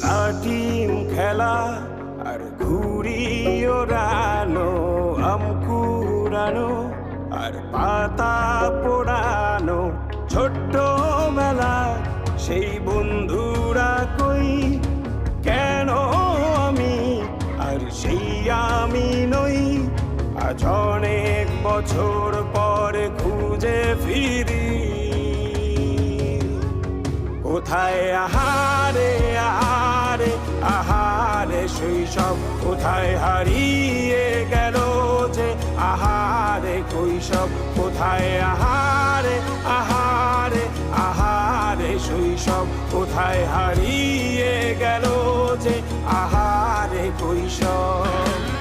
লাটিম খেলা আর ঘুড়ি ওড়ানো, আম কুড়ানো আর পাতা পোড়ানো, ছোট্ট মেলা সেই বন্ধুরা কই, কেন আমি আর সেই আমি নই। আজ অনেক বছর পরে খুঁজে ফিরি, কোথায় আহারে আহারে আহারে শৈশব, কোথায় হারিয়ে গেল যে আহারে কৈশব, কোথায় আহারে আহারে আহারে শৈশব, কোথায় হারিয়ে গেল যে আহারে কৈশব।